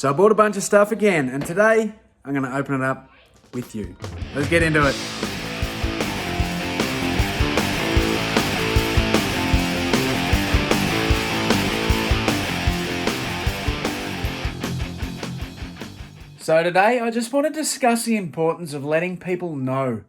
So I bought a bunch of stuff again, and today I'm going to open it up with you. Let's get into it. So today I just want to discuss the importance of letting people know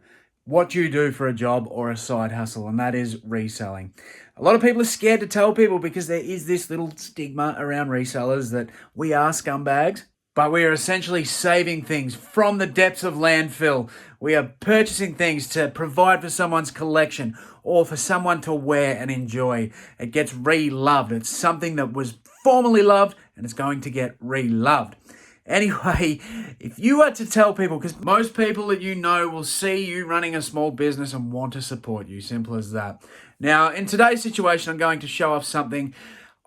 what you do for a job or a side hustle, and that is reselling. A lot of people are scared to tell people because there is this little stigma around resellers that we are scumbags, but we are essentially saving things from the depths of landfill. We are purchasing things to provide for someone's collection or for someone to wear and enjoy. It gets re-loved. It's something that was formerly loved and it's going to get re-loved. Anyway, if you were to tell people, because most people that you know will see you running a small business and want to support you, simple as that. Now, in today's situation, I'm going to show off something.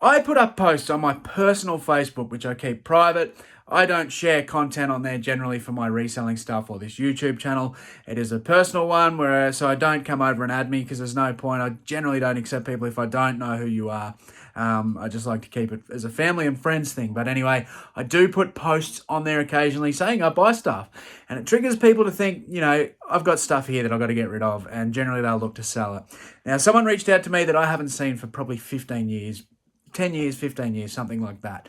I put up posts on my personal Facebook, which I keep private. I don't share content on there generally for my reselling stuff or this YouTube channel. It is a personal one, so I don't come over and add me because there's no point. I generally don't accept people if I don't know who you are. I just like to keep it as a family and friends thing. But anyway, I do put posts on there occasionally saying I buy stuff. And it triggers people to think, you know, I've got stuff here that I've got to get rid of. And generally they'll look to sell it. Now, someone reached out to me that I haven't seen for probably 15 years, 10 years, 15 years, something like that.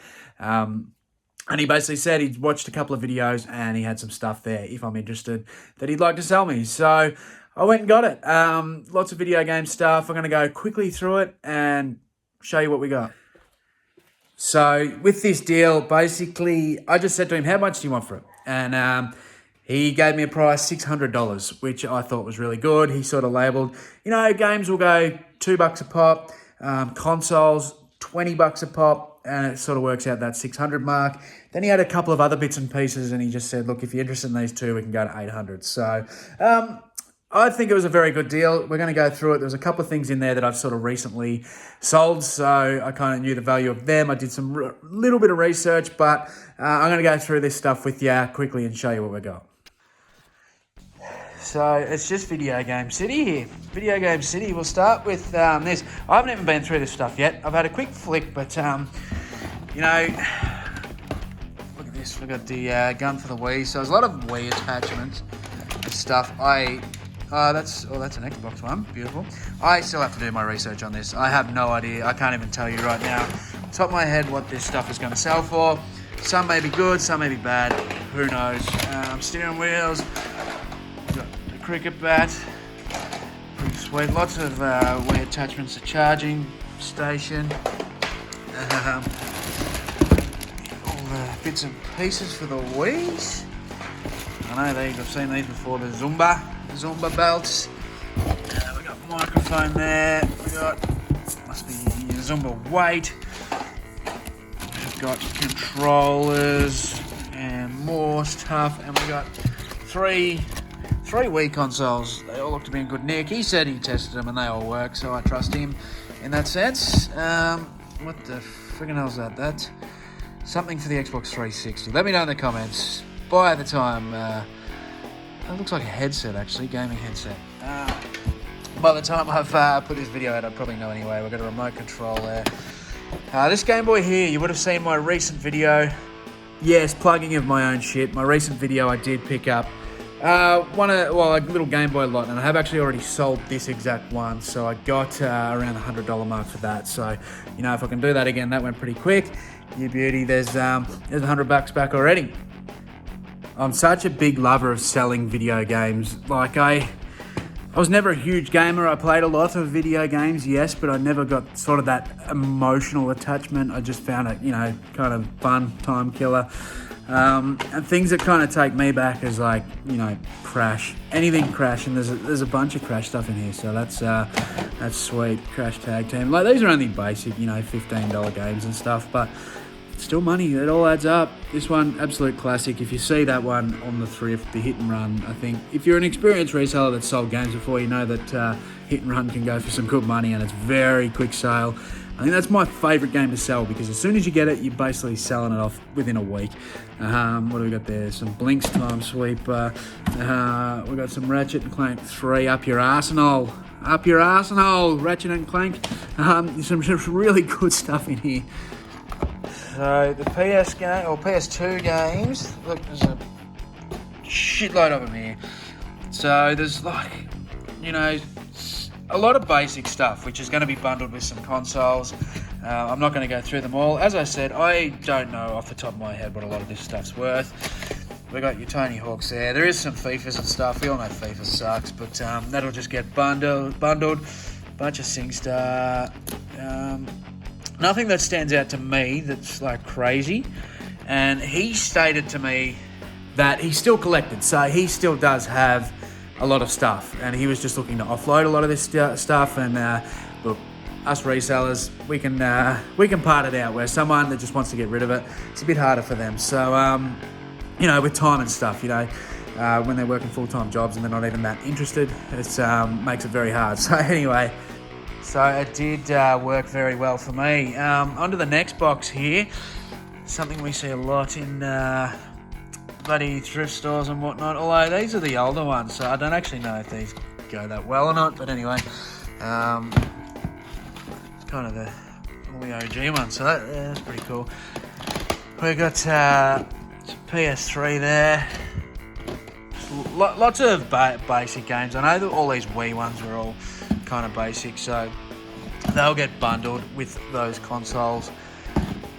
And he basically said he'd watched a couple of videos and he had some stuff there, if I'm interested, that he'd like to sell me. So I went and got it. Lots of video game stuff. I'm going to go quickly through it and show you what we got. So with this deal, basically, I just said to him, how much do you want for it? And he gave me a price, $600, which I thought was really good. He sort of labelled, you know, games will go $2 a pop, consoles, $20 a pop, and it sort of works out that 600 mark. Then he had a couple of other bits and pieces, and he just said, look, if you're interested in these two, we can go to 800. So I think it was a very good deal. We're going to go through it. There's a couple of things in there that I've sort of recently sold, so I kind of knew the value of them. I did some little bit of research, but I'm going to go through this stuff with you quickly and show you what we got. So it's just Video Game City here. Video Game City, we'll start with this. I haven't even been through this stuff yet. I've had a quick flick, but, you know, look at this. We've got the gun for the Wii. So there's a lot of Wii attachments and stuff. That's an Xbox one. Beautiful. I still have to do my research on this. I have no idea. I can't even tell you right now, top of my head, what this stuff is going to sell for. Some may be good, some may be bad. Who knows? Steering wheels. Got the cricket bat. Pretty sweet. Lots of Wii attachments. A charging station. All the bits and pieces for the Wii's. I know these. I've seen these before. The Zumba belts. We got microphone there. We got, must be Zumba weight. We've got controllers and more stuff. And we got three Wii consoles. They all look to be in good nick. He said he tested them and they all work, so I trust him in that sense. What the friggin' hell's that? That's something for the Xbox 360. Let me know in the comments. By the time, it looks like a headset actually, gaming headset. By the time I've put this video out, I'll probably know anyway. We've got a remote control there. This Game Boy here, you would have seen my recent video. Yes, plugging of my own shit. My recent video I did pick up a little Game Boy lot, and I have actually already sold this exact one, so I got around the $100 mark for that. So, you know, if I can do that again, that went pretty quick. You beauty, there's $100 back already. I'm such a big lover of selling video games. Like I was never a huge gamer. I played a lot of video games, yes, but I never got sort of that emotional attachment. I just found it, you know, kind of fun, time killer. And things that kind of take me back is like, you know, Crash, anything Crash, and there's a bunch of Crash stuff in here, so that's sweet. Crash Tag Team, like these are only basic, you know, $15 games and stuff, but still money. It all adds up. This one, absolute classic. If you see that one on the thrift, the Hit and Run, I think if you're an experienced reseller that's sold games before, you know that Hit and Run can go for some good money, and it's very quick sale. I think that's my favourite game to sell because as soon as you get it, you're basically selling it off within a week. What do we got there? Some Blinks Time Sweeper. We got some Ratchet and Clank 3, Up Your Arsenal. Up Your Arsenal, Ratchet and Clank. Some really good stuff in here. So the PS game or PS2 games, look, there's a shitload of them here. So there's like, you know, a lot of basic stuff, which is going to be bundled with some consoles. I'm not going to go through them all. As I said, I don't know off the top of my head what a lot of this stuff's worth. We got your Tony Hawks there. There is some FIFAs and stuff. We all know FIFA sucks, but that'll just get bundled. Bunch of SingStar. Nothing that stands out to me that's like crazy. And he stated to me that he still collected, so he still does have a lot of stuff, and he was just looking to offload a lot of this stuff. And look, us resellers, we can part it out. Where someone that just wants to get rid of it, it's a bit harder for them. So you know, with time and stuff, you know, when they're working full-time jobs and they're not even that interested, it makes it very hard. So anyway, so it did work very well for me. On to the next box here, something we see a lot in bloody thrift stores and whatnot, although these are the older ones, so I don't actually know if these go that well or not, but anyway, it's kind of all the OG ones, so that's pretty cool. We've got some PS3 there, lots of basic games. I know that all these Wii ones are all kind of basic, so they'll get bundled with those consoles,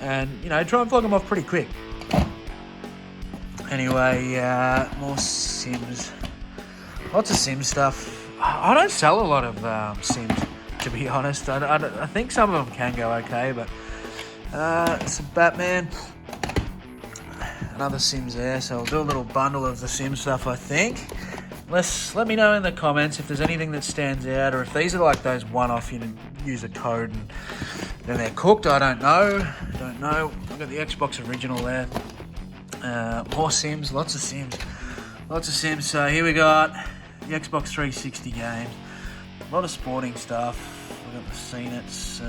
and you know, try and plug them off pretty quick. Anyway, more Sims. Lots of Sims stuff. I don't sell a lot of Sims, to be honest. I think some of them can go okay, but some Batman. Another Sims there, so I'll do a little bundle of the Sims stuff, I think. Let me know in the comments if there's anything that stands out, or if these are like those one-off, you use a code and then they're cooked. I don't know. I've got the Xbox original there. More Sims, lots of Sims. So here we got the Xbox 360 games, a lot of sporting stuff. We've got the Scenets,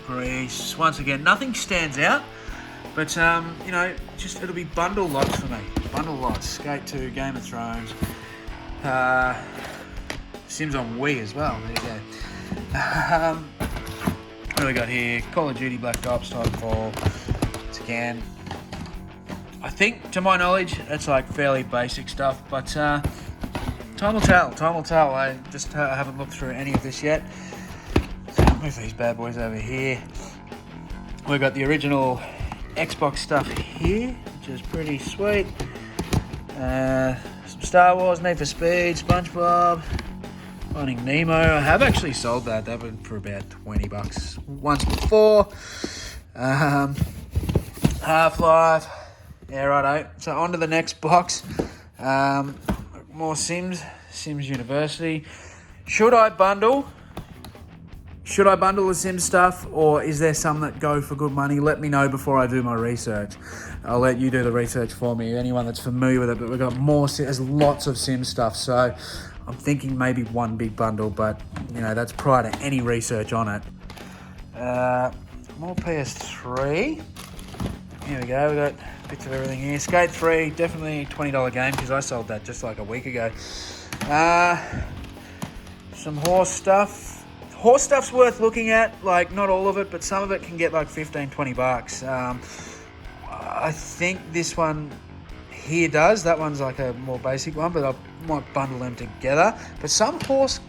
Greece. Once again, nothing stands out, but you know, just it'll be bundle lots for me. Bundle lots. Skate 2, Game of Thrones, Sims on Wii as well. There you go. What do we got here? Call of Duty, Black Ops, Titanfall. Once again, I think, to my knowledge, it's like fairly basic stuff, but time will tell. I just haven't looked through any of this yet. So I'll move these bad boys over here. We've got the original Xbox stuff here, which is pretty sweet. Some Star Wars, Need for Speed, SpongeBob, Finding Nemo. I have actually sold that. That went for about $20 once before. Half-Life. Yeah, righto. So on to the next box. More Sims University. Should I bundle the Sims stuff, or is there some that go for good money? Let me know before I do my research. I'll let you do the research for me, anyone that's familiar with it, but we've got there's lots of Sims stuff, so I'm thinking maybe one big bundle, but you know, that's prior to any research on it. More PS3. Here we go, we got bits of everything here. Skate 3, definitely a $20 game, because I sold that just like a week ago. Some horse stuff. Horse stuff's worth looking at, like not all of it, but some of it can get like $15-20. I think this one here does. That one's like a more basic one, but I might bundle them together. But some horse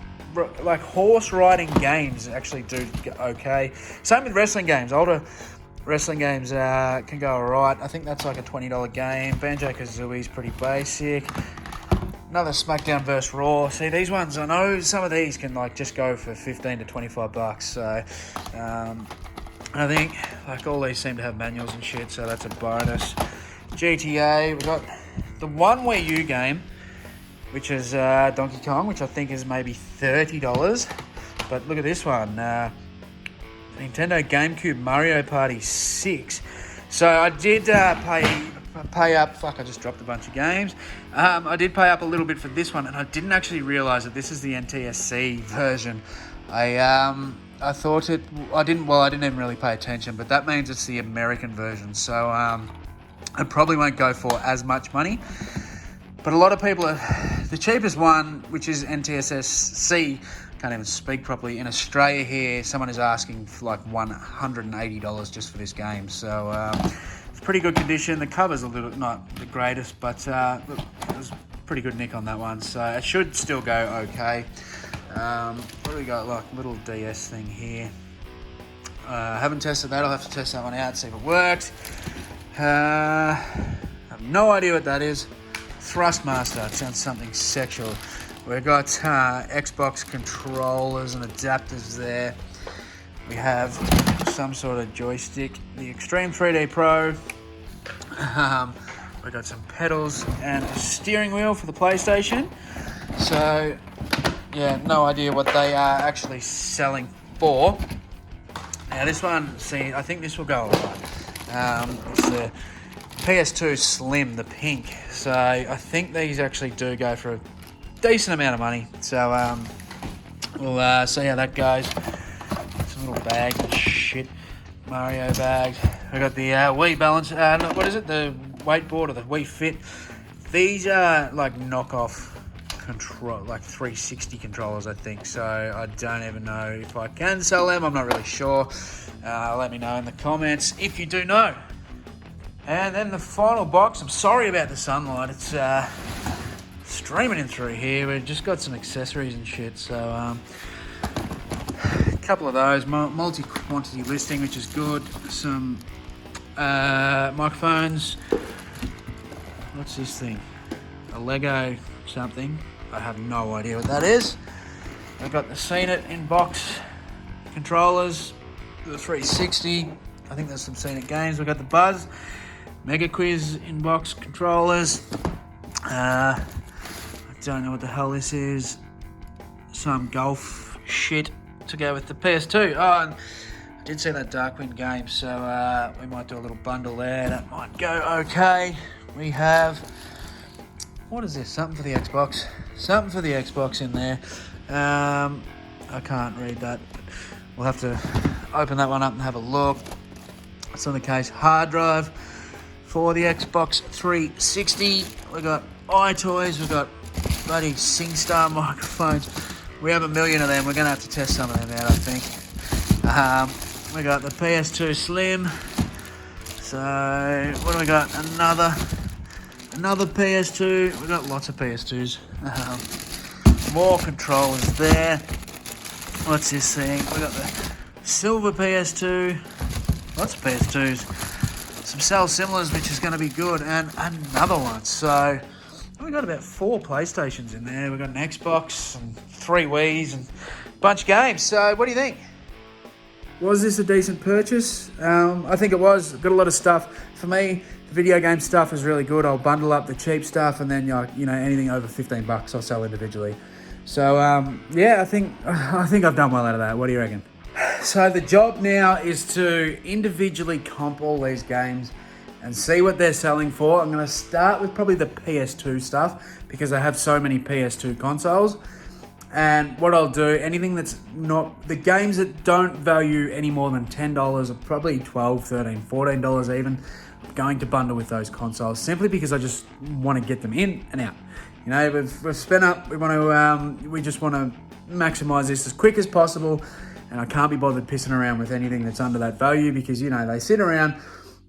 riding games actually do okay. Same with wrestling games. Older wrestling games can go alright. I think that's like a $20 game. Banjo-Kazooie's pretty basic. Another SmackDown vs Raw. See, these ones, I know some of these can like just go for $15-25. So I think like all these seem to have manuals and shit, so that's a bonus. GTA, we've got the one Wii U game, which is Donkey Kong, which I think is maybe $30. But look at this one, Nintendo GameCube Mario Party 6. So I did pay up. Fuck, I just dropped a bunch of games. I did pay up a little bit for this one, and I didn't actually realise that this is the NTSC version. I thought it. I didn't even really pay attention, but that means it's the American version. So it probably won't go for as much money. But a lot of people the cheapest one, which is NTSC Can't even speak properly. In Australia here, someone is asking for like $180 just for this game. So it's pretty good condition. The cover's a little not the greatest, but look, it was pretty good nick on that one. So it should still go okay. What do we got? Like little DS thing here. I haven't tested that. I'll have to test that one out, see if it works. I have no idea what that is. Thrustmaster. It sounds something sexual. We've got Xbox controllers and adapters there. We have some sort of joystick. The Extreme 3D Pro. We've got some pedals and a steering wheel for the PlayStation. So, yeah, no idea what they are actually selling for. Now this one, see, I think this will go alright. It's the PS2 Slim, the pink. So I think these actually do go for a decent amount of money. So we'll see how that goes. Some little bags and shit. Mario bags. I got the Wii Balance. What is it? The weight board or the Wii Fit. These are like knockoff control, like 360 controllers, I think. So I don't even know if I can sell them. I'm not really sure. Let me know in the comments if you do know. And then the final box. I'm sorry about the sunlight. It's streaming in through here. We've just got some accessories and shit. So a couple of those. Multi-quantity listing, which is good. Some microphones. What's this thing? A Lego something. I have no idea what that is. I've got the Seen It in-box controllers. The 360. I think there's some Seen It games. We've got the Buzz Mega Quiz in-box controllers. I don't know what the hell this is. Some golf shit to go with the PS2. Oh, and I did see that Darkwind game, so we might do a little bundle there. That might go okay. We have, what is this? Something for the Xbox. Something for the Xbox in there. I can't read that. We'll have to open that one up and have a look. It's on the case. Hard drive for the Xbox 360. We've got iToys. We've got bloody SingStar microphones. We have a million of them. We're going to have to test some of them out, I think. We got the PS2 Slim. So, what do we got? Another PS2. We got lots of PS2s. More controllers there. What's this thing? We got the silver PS2. Lots of PS2s. Some cell similars, which is going to be good, and another one. So we got about 4 PlayStations in there. We got an Xbox and 3 Wiis and a bunch of games. So what do you think? Was this a decent purchase? I think it was. Got a lot of stuff. For me, the video game stuff is really good. I'll bundle up the cheap stuff, and then anything over $15 I'll sell individually. So yeah, I think I've done well out of that. What do you reckon? So the job now is to individually comp all these games and see what they're selling for. I'm going to start with probably the PS2 stuff because I have so many PS2 consoles. And what I'll do, anything that's not, the games that don't value any more than $10 or probably $12, $13, $14 even, I'm going to bundle with those consoles simply because I just want to get them in and out. You know, we've spent up, we just want to maximize this as quick as possible, and I can't be bothered pissing around with anything that's under that value because, they sit around.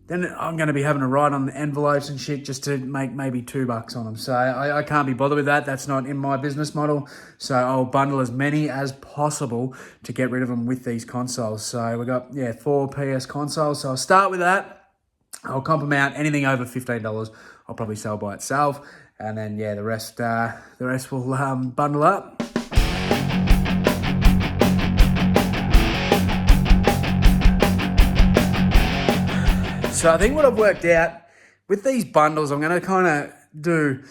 Then I'm going to be having to write on the envelopes and shit just to make maybe $2 on them. So I can't be bothered with that. That's not in my business model. So I'll bundle as many as possible to get rid of them with these consoles. So we got, 4 PS consoles. So I'll start with that. I'll comp them out. Anything over $15, I'll probably sell by itself. And then, the rest will bundle up. So I think what I've worked out with these bundles, I'm going to kind of do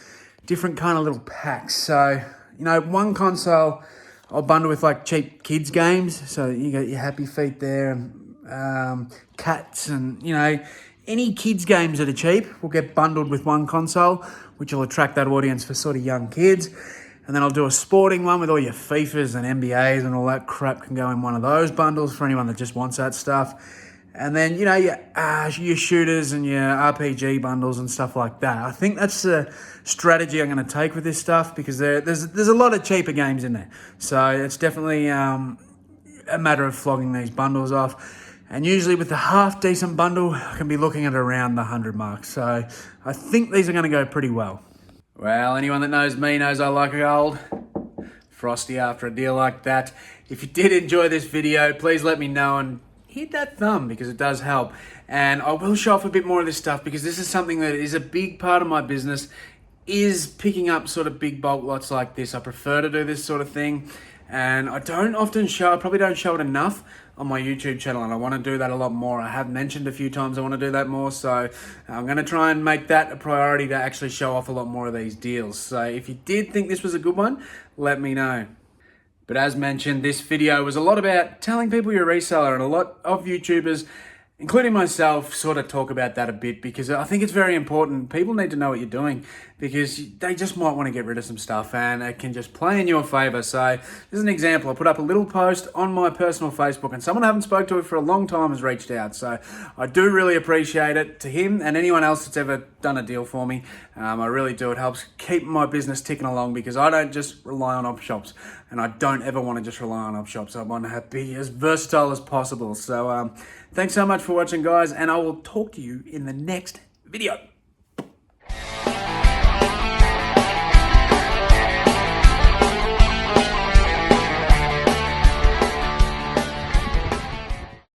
different kind of little packs. So, one console I'll bundle with like cheap kids games. So you got your Happy Feet there, and Cats, and any kids games that are cheap will get bundled with one console, which will attract that audience for sort of young kids. And then I'll do a sporting one with all your FIFAs and NBAs and all that crap can go in one of those bundles for anyone that just wants that stuff. And then, your shooters and your RPG bundles and stuff like that. I think that's the strategy I'm going to take with this stuff, because there's a lot of cheaper games in there. So it's definitely a matter of flogging these bundles off. And usually with the half decent bundle, I can be looking at around the 100 mark. So I think these are going to go pretty well. Well, anyone that knows me knows I like a gold frosty after a deal like that. If you did enjoy this video, please let me know and hit that thumb, because it does help. And I will show off a bit more of this stuff, because this is something that is a big part of my business, is picking up sort of big bulk lots like this. I prefer to do this sort of thing, and I don't often show, I probably don't show it enough on my YouTube channel, and I want to do that a lot more. I have mentioned a few times I want to do that more, so I'm going to try and make that a priority to actually show off a lot more of these deals. So if you did think this was a good one, let me know. But as mentioned, this video was a lot about telling people you're a reseller, and a lot of YouTubers, including myself, sort of talk about that a bit, because I think it's very important. People need to know what you're doing, because they just might want to get rid of some stuff, and it can just play in your favor. So this is an example. I put up a little post on my personal Facebook, and someone I haven't spoke to for a long time has reached out. So I do really appreciate it, to him and anyone else that's ever done a deal for me. I really do. It helps keep my business ticking along, because I don't just rely on op shops, and I don't ever want to just rely on op shops. I want to be as versatile as possible. So thanks so much for watching, guys, and I will talk to you in the next video.